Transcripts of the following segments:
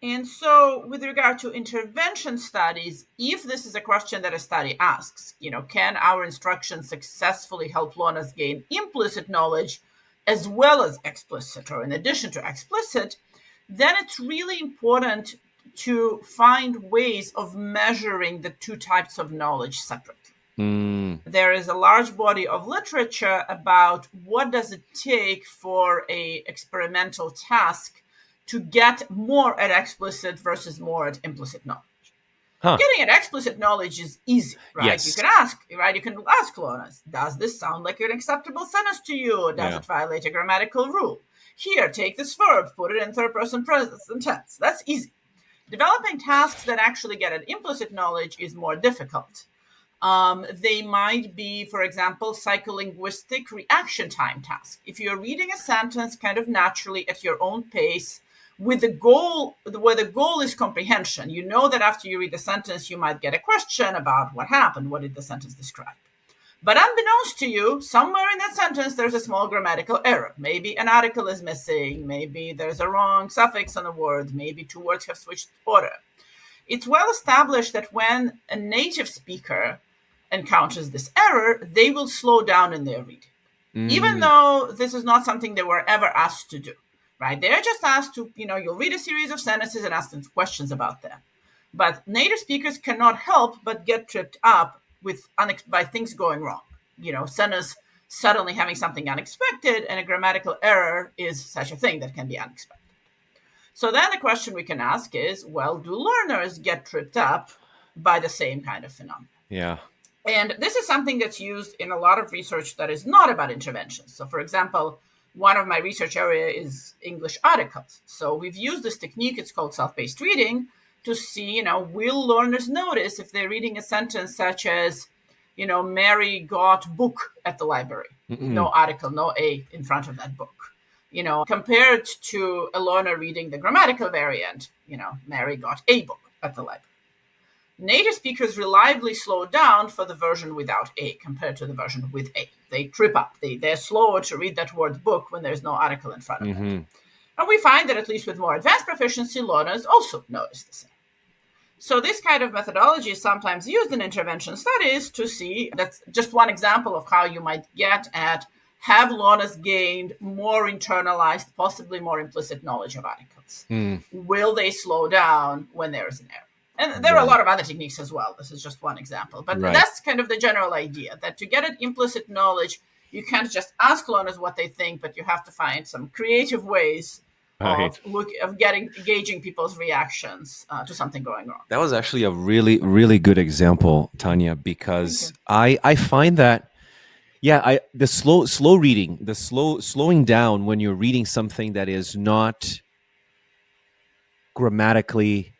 And so, with regard to intervention studies, if this is a question that a study asks, can our instruction successfully help learners gain implicit knowledge as well as explicit, or in addition to explicit, then it's really important to find ways of measuring the two types of knowledge separately. There is a large body of literature about what does it take for a experimental task to get more at explicit versus more at implicit knowledge. Getting at explicit knowledge is easy, right? Yes. You can ask, right? You can ask learners, does this sound like an acceptable sentence to you? Does it violate a grammatical rule? Here, take this verb, put it in third person present tense. That's easy. Developing tasks that actually get at implicit knowledge is more difficult. They might be, for example, psycholinguistic reaction time tasks. If you're reading a sentence kind of naturally at your own pace, with the goal, where the goal is comprehension, you know that after you read the sentence, you might get a question about what happened, what did the sentence describe. But unbeknownst to you, somewhere in that sentence, there's a small grammatical error. Maybe an article is missing, maybe there's a wrong suffix on a word, maybe two words have switched order. It's well established that when a native speaker encounters this error, they will slow down in their reading, even though this is not something they were ever asked to do, right? They're just asked to, you'll read a series of sentences and ask them questions about them. But native speakers cannot help but get tripped up by things going wrong. Sentence suddenly having something unexpected, and a grammatical error is such a thing that can be unexpected. So then the question we can ask is, well, do learners get tripped up by the same kind of phenomenon? Yeah. And this is something that's used in a lot of research that is not about interventions. So, for example, one of my research area is English articles. So we've used this technique, it's called self-paced reading, to see, will learners notice if they're reading a sentence such as, Mary got book at the library. No article, no A in front of that book. Compared to a learner reading the grammatical variant, Mary got a book at the library. Native speakers reliably slow down for the version without A compared to the version with A. They trip up. They're slower to read that word book when there's no article in front of them. And we find that at least with more advanced proficiency, learners also notice the same. So this kind of methodology is sometimes used in intervention studies to see, that's just one example of how you might get at, have learners gained more internalized, possibly more implicit knowledge of articles? Will they slow down when there is an error? And there are a lot of other techniques as well. This is just one example. But that's kind of the general idea, that to get at implicit knowledge, you can't just ask learners what they think, but you have to find some creative ways of gauging people's reactions to something going wrong. That was actually a really, really good example, Tania, because I find that, the slow reading, the slowing down when you're reading something that is not grammatically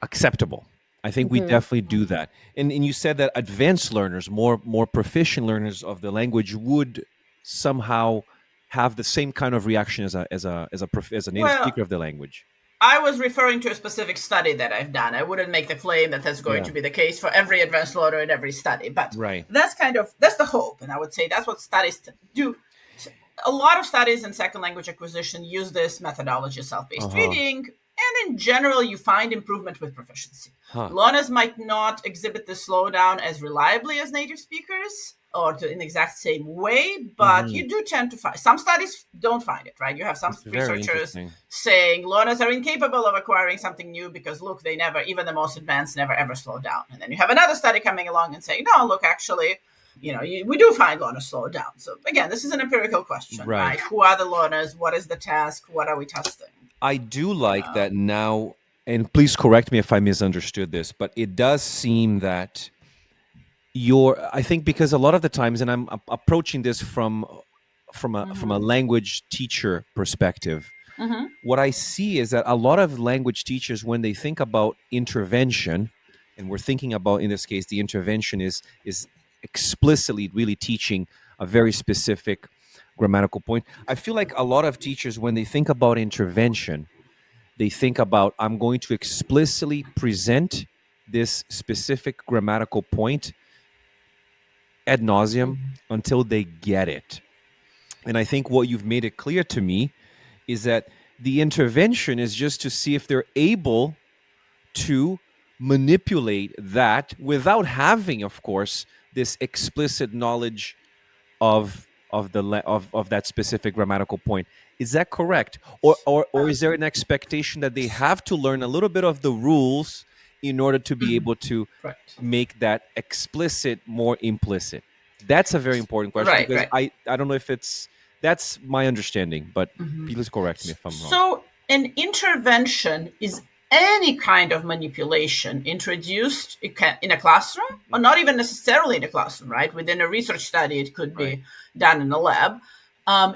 acceptable. I think we definitely do that. And you said that advanced learners, more proficient learners of the language, would somehow have the same kind of reaction as a native speaker of the language. I was referring to a specific study that I've done. I wouldn't make the claim that that's going to be the case for every advanced learner in every study, but that's the hope. And I would say that's what studies do. A lot of studies in second language acquisition use this methodology, self-paced reading. And in general, you find improvement with proficiency. Learners might not exhibit the slowdown as reliably as native speakers or in the exact same way, but you do tend to find, some studies don't find it, right? You have some researchers saying learners are incapable of acquiring something new because, look, they never, even the most advanced, never ever slow down. And then you have another study coming along and saying, no, look, actually, we do find learners slow down. So again, this is an empirical question, right? Who are the learners? What is the task? What are we testing? I do like that now, and please correct me if I misunderstood this, but it does seem that I think because a lot of the times, and I'm approaching this from a language teacher perspective, what I see is that a lot of language teachers, when they think about intervention, and we're thinking about, in this case, the intervention is explicitly really teaching a very specific grammatical point. I feel like a lot of teachers, when they think about intervention, they think about, I'm going to explicitly present this specific grammatical point ad nauseum until they get it. And I think what you've made it clear to me is that The intervention is just to see if they're able to manipulate that without having, of course, this explicit knowledge of that specific grammatical point. Is that correct? Or is there an expectation that they have to learn a little bit of the rules in order to be able to Right. make that explicit more implicit? That's a very important question Right, because right. I don't know if that's my understanding, but please correct me if I'm wrong. So, an intervention is any kind of manipulation introduced in a classroom, or not even necessarily in a classroom, right? Within a research study, it could Right. be done in a lab.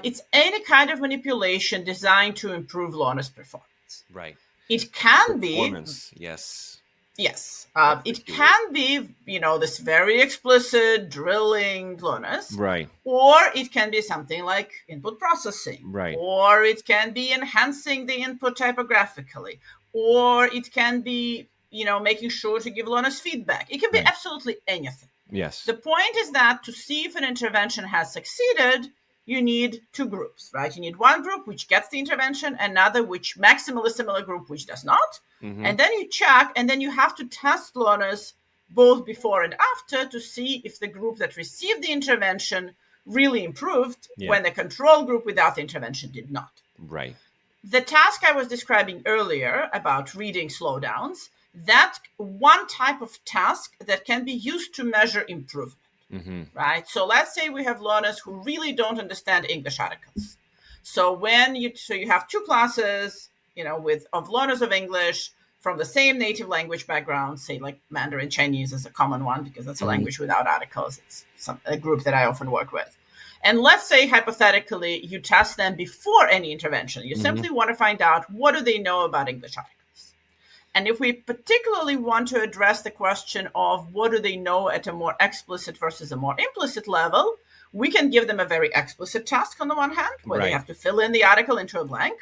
It's any kind of manipulation designed to improve learner's performance. Right. It can be, Performance, yes. yes, That's the it key word. can be, this very explicit drilling learners, Right. or it can be something like input processing, Right. or it can be enhancing the input typographically, or it can be, making sure to give learners feedback. It can be Right. absolutely anything. Yes. The point is that to see if an intervention has succeeded, you need two groups, right? You need one group which gets the intervention, another which maximally similar group which does not. Mm-hmm. And then you check, and then you have to test learners both before and after to see if the group that received the intervention really improved when the control group without the intervention did not. Right. The task I was describing earlier about reading slowdowns, that's one type of task that can be used to measure improvement. Mm-hmm. Right? So let's say we have learners who really don't understand English articles. So you have two classes, of learners of English from the same native language background, say like Mandarin Chinese is a common one because that's a language without articles. It's a group that I often work with. And let's say hypothetically you test them before any intervention. You simply want to find out what do they know about English articles. And if we particularly want to address the question of what do they know at a more explicit versus a more implicit level, we can give them a very explicit task on the one hand, where they have to fill in the article into a blank.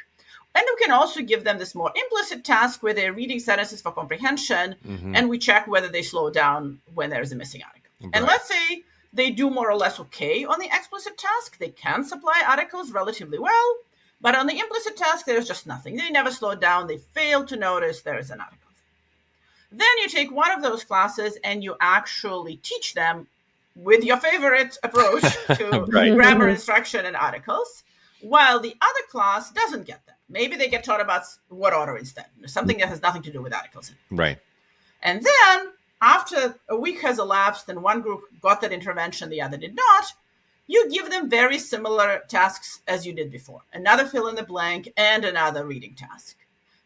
And we can also give them this more implicit task where they're reading sentences for comprehension, and we check whether they slow down when there's a missing article. Right. And let's say they do more or less okay on the explicit task. They can supply articles relatively well. But on the implicit task, there's just nothing. They never slow down. They fail to notice there is an article. Then you take one of those classes and you actually teach them with your favorite approach to grammar instruction and articles, while the other class doesn't get them. Maybe they get taught about what order instead, something that has nothing to do with articles. Right. And then after a week has elapsed and one group got that intervention, the other did not, you give them very similar tasks as you did before. Another fill in the blank and another reading task.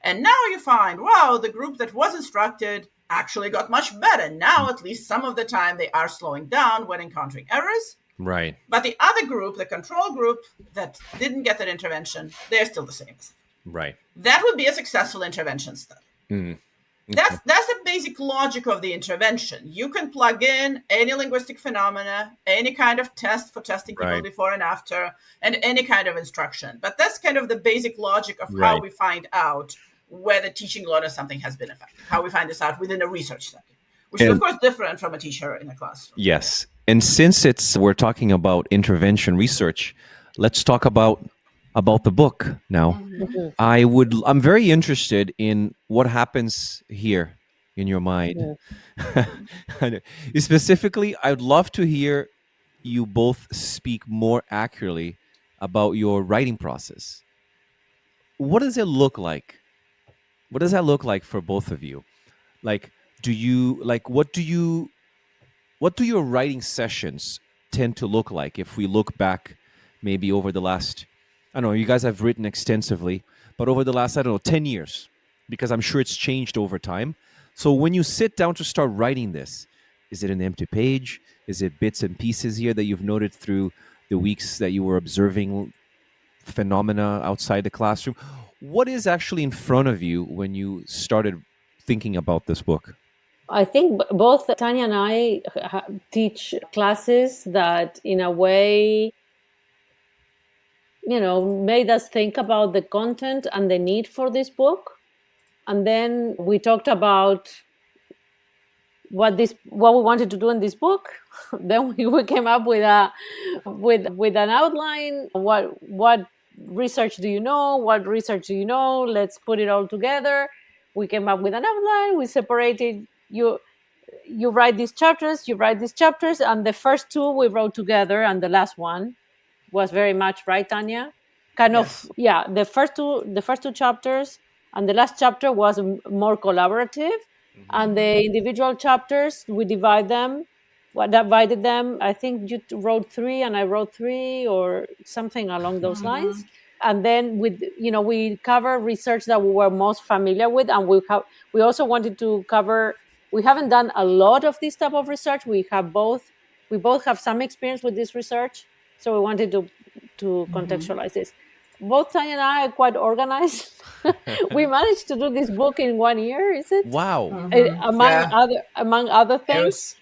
And now you find, wow, the group that was instructed actually got much better. Now, at least some of the time, they are slowing down when encountering errors. Right. But the other group, the control group that didn't get that intervention, they're still the same. Right. That would be a successful intervention study. Mm. That's the basic logic of the intervention. You can plug in any linguistic phenomena, any kind of test for testing people before and after, and any kind of instruction. But that's kind of the basic logic of how we find out whether teaching learners something has been effective, how we find this out within a research study, which is, of course, different from a teacher in a classroom. Yes. And since we're talking about intervention research, let's talk about the book now. I'm very interested in what happens here in your mind. Specifically, I'd love to hear you both speak more accurately about your writing process. What does it look like? What does that look like for both of you? Like, what do your writing sessions tend to look like if we look back maybe over the last, I don't know, you guys have written extensively, but over the last, 10 years, because I'm sure it's changed over time. So when you sit down to start writing this, is it an empty page? Is it bits and pieces here that you've noted through the weeks that you were observing phenomena outside the classroom? What is actually in front of you when you started thinking about this book? I think both Tania and I teach classes that, in a way, made us think about the content and the need for this book. And then we talked about what we wanted to do in this book. Then we came up with an outline, what research do you know? What research do you know? Let's put it all together. We came up with an outline. We separated you write these chapters, and the first two we wrote together, and the last one was very much, right, Tanya? Kind of, Yes. yeah. The first two chapters, and the last chapter was more collaborative, and the individual chapters we divided them. I think you wrote three and I wrote three, or something along those lines. And then we cover research that we were most familiar with, and we also wanted to cover. We haven't done a lot of this type of research. We both have some experience with this research, so we wanted to contextualize this. Both Tanya and I are quite organized. We managed to do this book in 1 year, is it? Wow. Among other It things. was,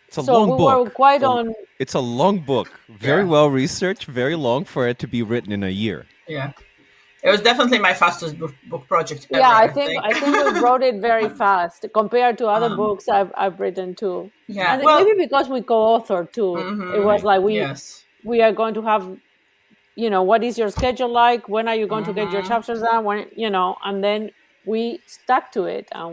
It's a So long we book. were quite on. It's a long book. Very Yeah. well researched, very long for it to be written in a year. yeah. It was definitely my fastest book project ever. Yeah, I I think we wrote it very fast compared to other Um, books I've written too. yeah. And Well. maybe because we co-authored too, it was like Yes. we are going to have, what is your schedule like? When are you going to get your chapters done? And then we stuck to it. And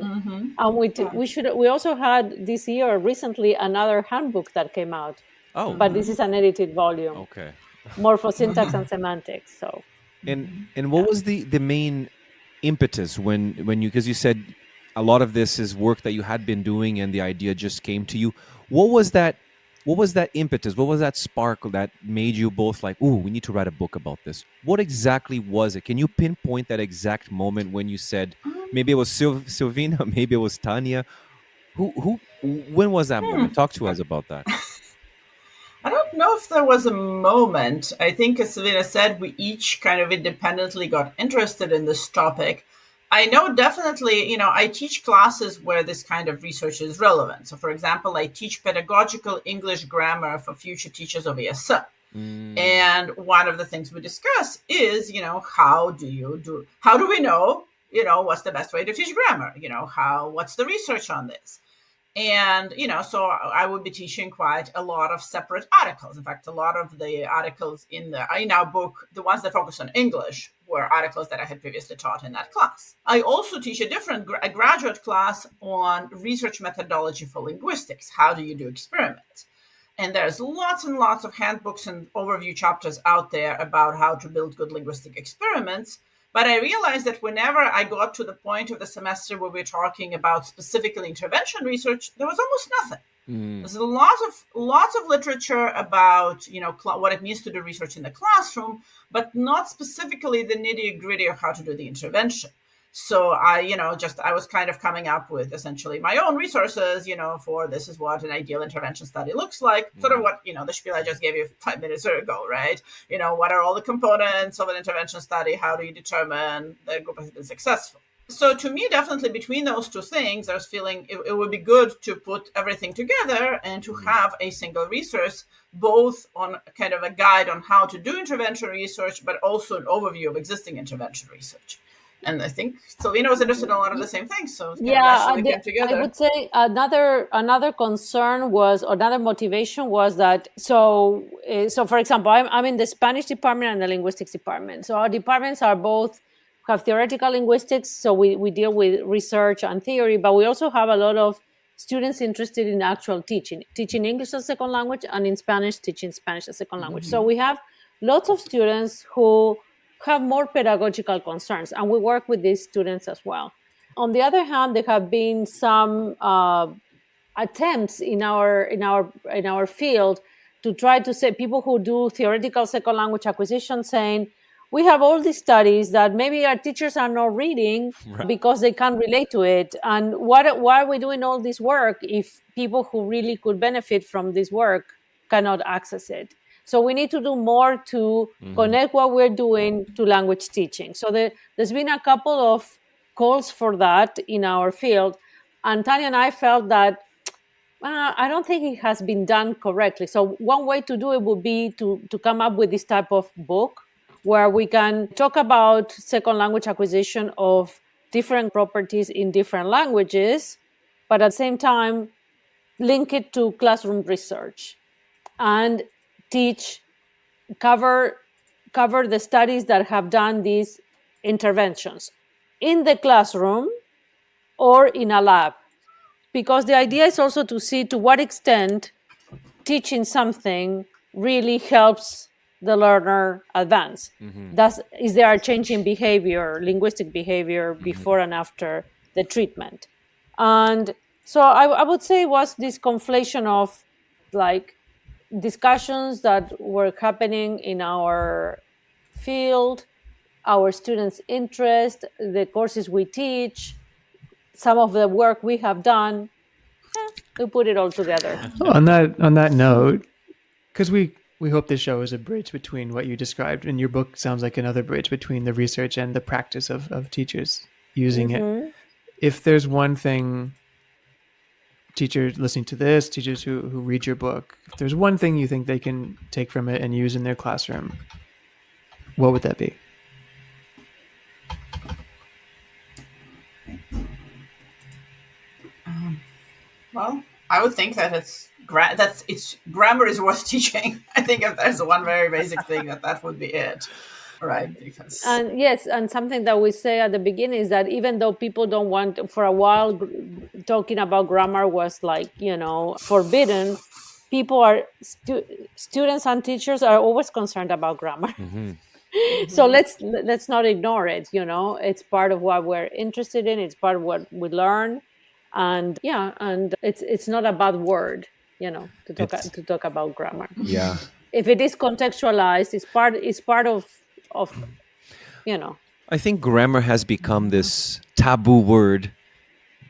we also had this year recently another handbook that came out, but this is an edited volume, Okay. more for syntax and semantics. So And what was the main impetus when you, because you said a lot of this is work that you had been doing and the idea just came to you. What was that impetus? What was that spark that made you both like, "Ooh, we need to write a book about this"? What exactly was it? Can you pinpoint that exact moment when you said, maybe it was Silvina, maybe it was Tania? When was that moment? Talk to us about that. I don't know if there was a moment. I think, as Silvina said, we each kind of independently got interested in this topic. I know definitely, I teach classes where this kind of research is relevant. So, for example, I teach pedagogical English grammar for future teachers of ESL. And one of the things we discuss is, how do we know, what's the best way to teach grammar? What's the research on this? And, so I would be teaching quite a lot of separate articles. In fact, a lot of the articles in our book, the ones that focus on English, were articles that I had previously taught in that class. I also teach a graduate class on research methodology for linguistics. How do you do experiments? And there's lots and lots of handbooks and overview chapters out there about how to build good linguistic experiments. But I realized that whenever I got to the point of the semester where we're talking about specifically intervention research, there was almost nothing. There's lots of literature about what it means to do research in the classroom, but not specifically the nitty gritty of how to do the intervention. So I was kind of coming up with essentially my own resources, for this is what an ideal intervention study looks like, sort of what, the spiel I just gave you 5 minutes ago, right? What are all the components of an intervention study? How do you determine the group has been successful? So to me, definitely between those two things, I was feeling it would be good to put everything together and to have a single resource, both on kind of a guide on how to do intervention research, but also an overview of existing intervention research. And I think Silvina was interested in a lot of the same things, so it's naturally came together. I would say another concern was, another motivation was that so for example, I'm in the Spanish department and the linguistics department. So our departments are both have theoretical linguistics, so we deal with research and theory, but we also have a lot of students interested in actual teaching English as a second language, and in Spanish, teaching Spanish as a second language. So we have lots of students who have more pedagogical concerns, and we work with these students as well. On the other hand, there have been some attempts in our field to try to say, people who do theoretical second language acquisition, saying we have all these studies that maybe our teachers are not reading because they can't relate to it, and why are we doing all this work if people who really could benefit from this work cannot access it? So we need to do more to connect what we're doing to language teaching. So there's been a couple of calls for that in our field. And Tanya and I felt that I don't think it has been done correctly. So one way to do it would be to come up with this type of book where we can talk about second language acquisition of different properties in different languages, but at the same time, link it to classroom research and cover cover the studies that have done these interventions in the classroom or in a lab, because the idea is also to see to what extent teaching something really helps the learner advance. Is there a change in behavior, linguistic behavior, before and after the treatment? And so I would say it was this conflation of like discussions that were happening in our field, our students' interest, the courses we teach, some of the work we have done. We put it all together. On that note, because we hope this show is a bridge between what you described, and your book sounds like another bridge between the research and the practice of teachers using it. If there's one thing, teachers listening to this, teachers who read your book, if there's one thing you think they can take from it and use in their classroom, what would that be? Well, I would think that grammar is worth teaching. I think if there's one very basic thing, that would be it, right? Because and something that we say at the beginning is that even though people don't want, for a while, talking about grammar was like, forbidden. People are students and teachers are always concerned about grammar. So let's not ignore it. It's part of what we're interested in. It's part of what we learn. And and it's not a bad word, to talk about grammar. Yeah. If it is contextualized, it's part of. I think grammar has become this taboo word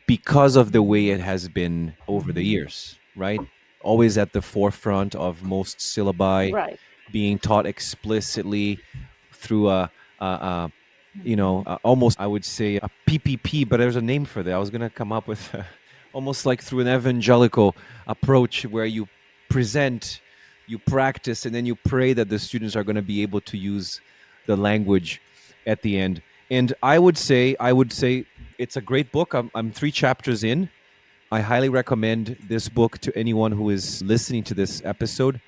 because of the way it has been over the years, right? Always at the forefront of most syllabi, right, being taught explicitly through almost, I would say, a PPP, but there's a name for that. I was going to come up with almost like through an evangelical approach where you present, you practice, and then you pray that the students are going to be able to use the language at the end. And I would say it's a great book. I'm 3 chapters in. I highly recommend this book to anyone who is listening to this episode.